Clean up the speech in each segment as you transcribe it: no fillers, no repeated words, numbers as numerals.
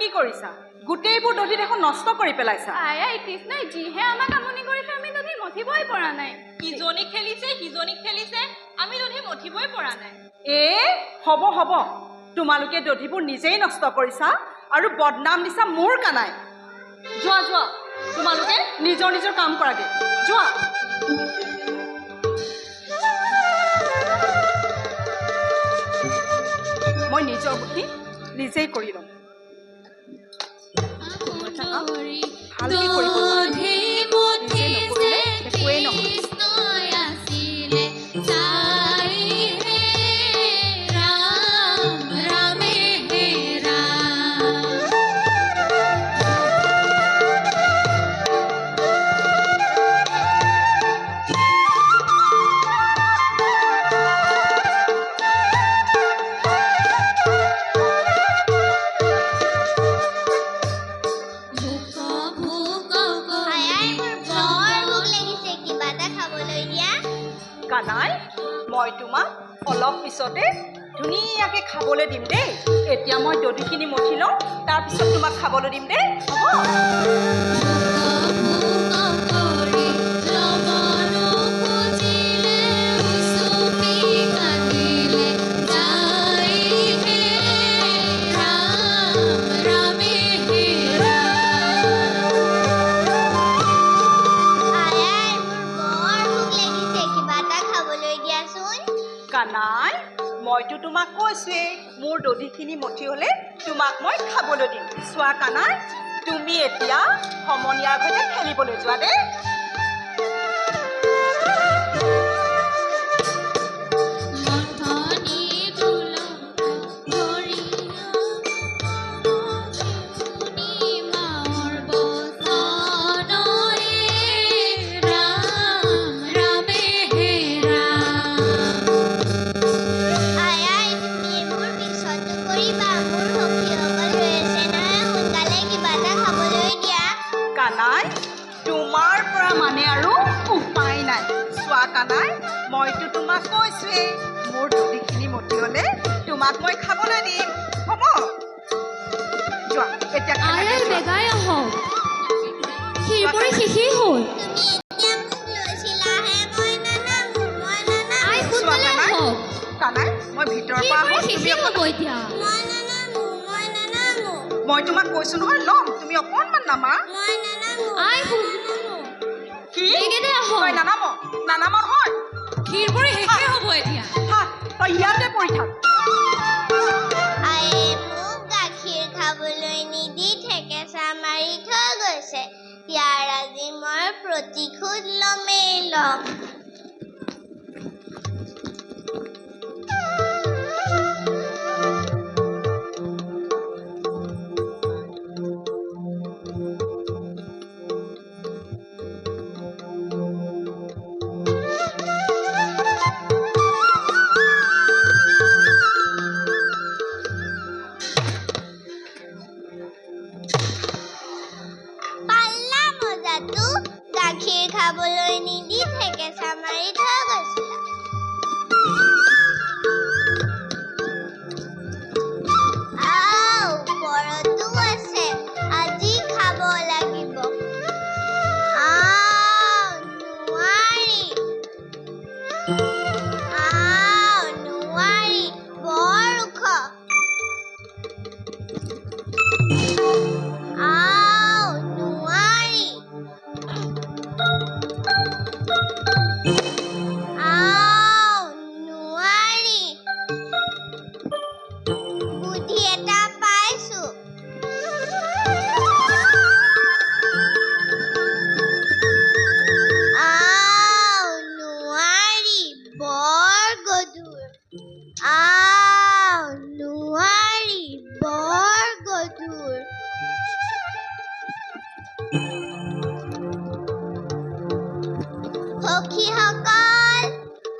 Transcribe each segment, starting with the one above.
কি কৰিছা গোটেইবোৰ দধি দেখোন নষ্ট কৰি পেলাইছা আই কৃষ্ণই যিহে আমাক আমনি কৰিছে আমি দধি মঠিবই পৰা নাই ইজনী খেলিছে আমি দধি মঠিবই পৰা নাই হ'ব তোমালোকে দধিবোৰ নিজেই নষ্ট কৰিছা আৰু বদনাম দিছা মোৰ কানাই যোৱা তোমালোকে নিজৰ কাম কৰাগে যোৱা মই নিজৰ বুদ্ধি নিজেই কৰি ল'ম ভালকৈ কৰিব একোৱেই নহয় কানাই মই তোমাক অলপ পিছতে ধুনীয়াকৈ খাবলৈ দিম দেই এতিয়া মই দধিখিনি মঠি লওঁ তাৰপিছত তোমাক খাবলৈ দিম দেই কানাই মইতো তোমাক কৈছোৱেই মোৰ দধিখিনি মঠি হ'লে তোমাক মই খাবলৈ দিম চোৱা কানাই তুমি এতিয়া সমনীয়াৰ সৈতে খেলিবলৈ যোৱা দেই কানাই তোমাৰ পৰা মানে আৰু উপায় নাই চোৱা কানাই মইতো তোমাক কৈছোৱেই মোৰ দধিখিনি মঠি হ'লে তোমাক মই খাবলৈ দিম হ'ব যোৱা এতিয়া বেগাই আহক সেইবোৰে শেষেই হ'ল কানাই মই ভিতৰৰ পৰা মই তোমাক কৈছো নহয় ল'ম তুমি অকণমান নামা কি তই নানাম নহয় ক্ষীৰবোৰে শেষেই হ'ব এতিয়া তই ইয়াতে পৰি থাক মোক গাখীৰ খাবলৈ নিদি ঠেকেচা মাৰি থৈ গৈছে ইয়াৰ আজি মই প্ৰতিশোধ ল'মেই ল'ম গাখীৰ খাবলৈ নিদি ঠেকেচা মাৰি থৈ গৈছিলা ওপৰতো আছে আজি খাব লাগিব নোৱাৰি বৰ ওখ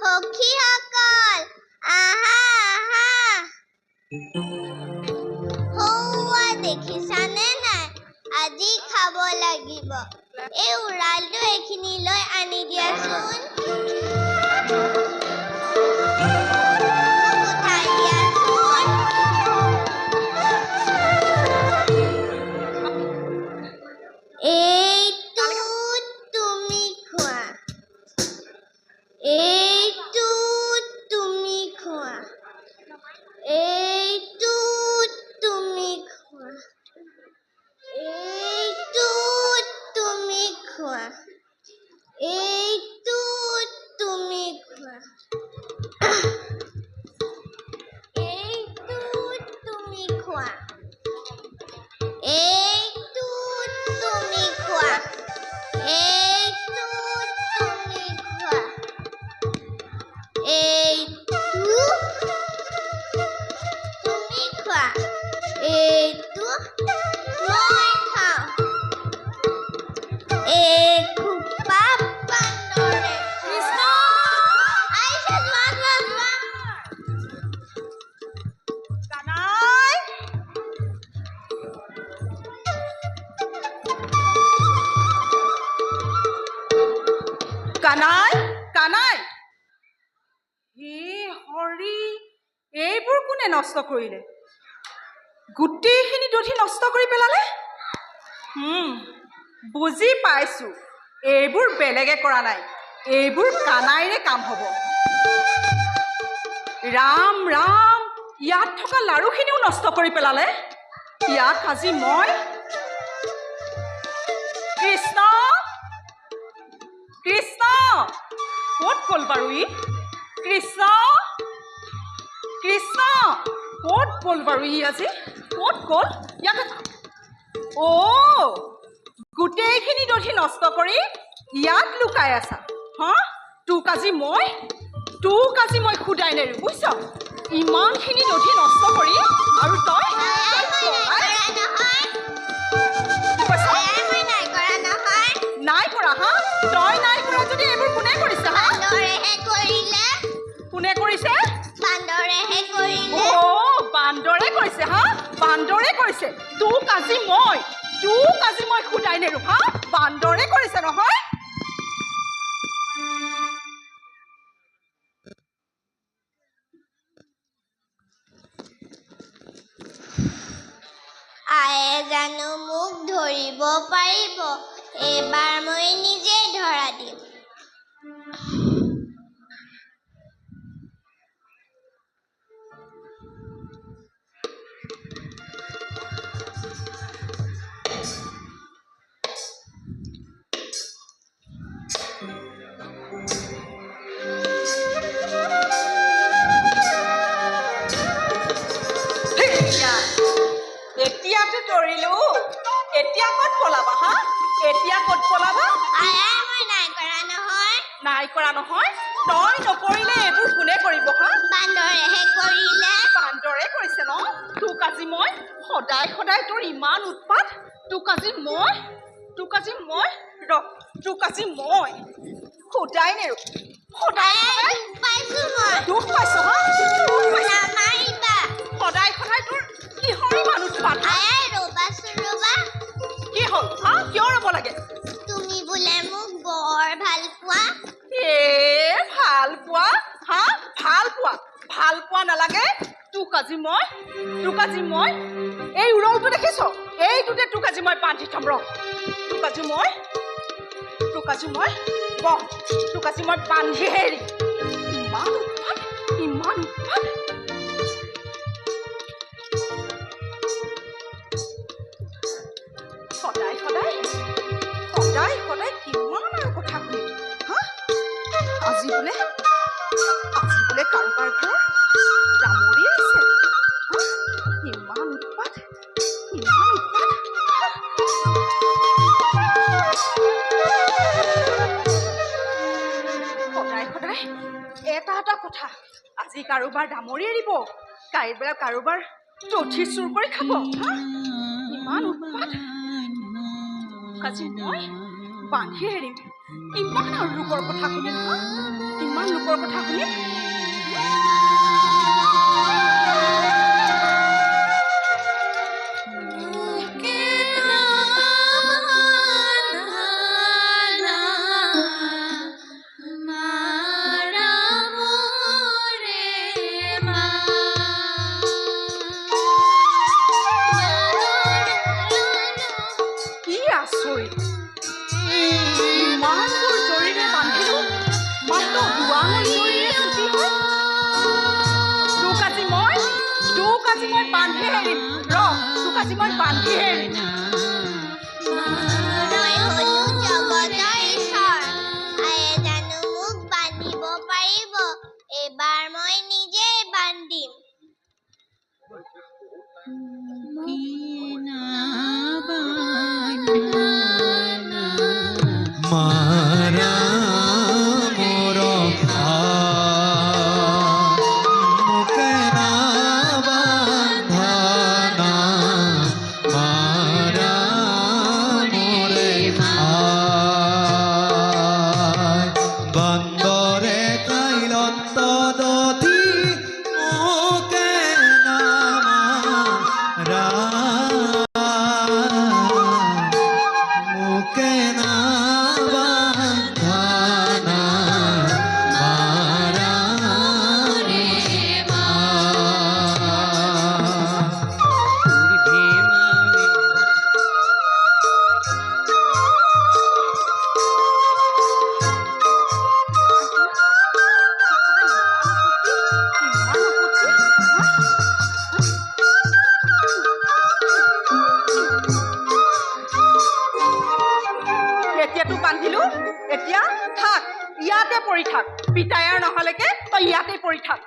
সখীসকল আহা হৌৱা দেখিছানে নাই আজি খাব লাগিব এই উৰালটো এইখিনিলৈ আনি দিয়াচোন উঠাই দিয়াচোন এইটো তুমি খোৱা এইটো তুমি খোৱা এইটো তুমি খোৱা এইটো তুমি খোৱা এইটো মই খাওঁ এখোপা বান্দৰে কৃষ্ণ আইছা যোৱা যোৱা যোৱা কানাই কানাই কানাই হে হৰি এইবোৰ কোনে নষ্ট কৰিলে গোটেইখিনি দধি নষ্ট কৰি পেলালে বুজি পাইছো এইবোৰ বেলেগে কৰা নাই এইবোৰ কানাইৰে কাম হ'ব ৰাম ৰাম ইয়াত থকা লাৰুখিনিও নষ্ট কৰি পেলালে ইয়াক আজি মই কৃষ্ণ কৃষ্ণ ক'ত গ'ল বাৰু ই কৃষ্ণ কৃষ্ণ ক'ত গ'ল বাৰু ই আজি ক'ত গ'ল ইয়াক অ' গোটেইখিনি দধি নষ্ট কৰি ইয়াত লুকাই আছা হা তোক আজি মই শুদাই নেৰো বুজিছ ইমানখিনি দধি নষ্ট কৰি আৰু তই নাই কৰা হা তই নাই কৰা যদি এইবোৰ কোনে কৰিছে হা কোনে কৰিছে বান্দৰে কৰিছে হা বান্দৰে কৰিছে তোক আজি মই শুদাই নেৰো হা বান্দৰে কৰিছে নহয় আয়ে জানো মোক ধৰিব পাৰিব এবাৰ মই নিজে ধৰা দিম এতিয়াতো ধৰিলো এতিয়া ক'ত পলাবা হা এতিয়া ক'ত পলাবা আয়ে মই নাই কৰা নহয় নাই কৰা নহয় তই নকৰিলে এইবোৰ কোনে কৰিব হা বান্দৰেহে কৰিলে বান্দৰে কৰিছে ন তোক আজি মই সদায় সদায় তোৰ ইমান উৎপাত তোক আজি মই শুদাই নেৰো সদায় দুখ পাইছ হা নামাৰিবা সদায় সদায় তোৰ কিহৰ ইমান উৎপাত আয়ে ৰ'বাচোন ৰ'বা কি হ'ল হা কিয় ৰ'ব লাগে তুমি বোলে মোক বৰ ভাল পোৱা ভাল পোৱা হা ভাল পোৱা নালাগে তোক আজি মই এই উৰলটো দেখিছ এইটোতে তোক আজি মই বান্ধি থম ৰ তোক আজি মই বান্ধি হেৰি ইমান উৎপাত সদায় কিমান আৰু কথা শুনি হা আজি বোলে কাৰোবাৰ ঘৰ ডামৰি আহিছে হা ইমান উৎপাত সদায় এটা কথা আজি কাৰোবাৰ ডামৰি এৰিব কাৰোবাৰ দধি চুৰ কৰি খাব হা ইমান উৎপাত আজি মই বান্ধি এৰিম ইমান আৰু লোকৰ কথা শুনি নহয় ইমান লোকৰ কথা শুনি ইমানবোৰ জৰিৰে বান্ধিলো মাত্ৰ দুৱাঙৰ জৰিৰে ছুটি মারা মোর মুখে না বাঁধানা মারা মোরে বন্দরে কাইলত দধি মুখে না মারা মুখে না বাঁধানা মারা রে মা এতিয়াতো বান্ধিলো এতিয়া থাক ইয়াতে পৰি থাক পিতায়াৰ নহ'লেকে তই ইয়াতে পৰি থাক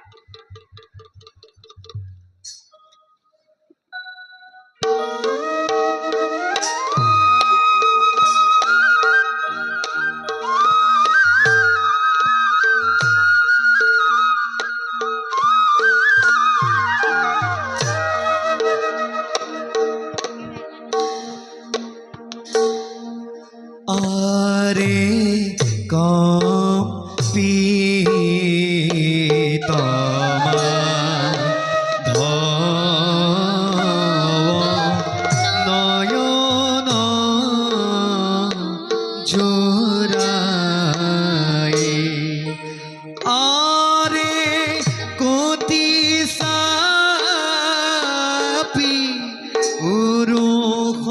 আৰে কম পিতমা ধব নয়ন জোড়াই আৰে কতি সাপি উৰুখ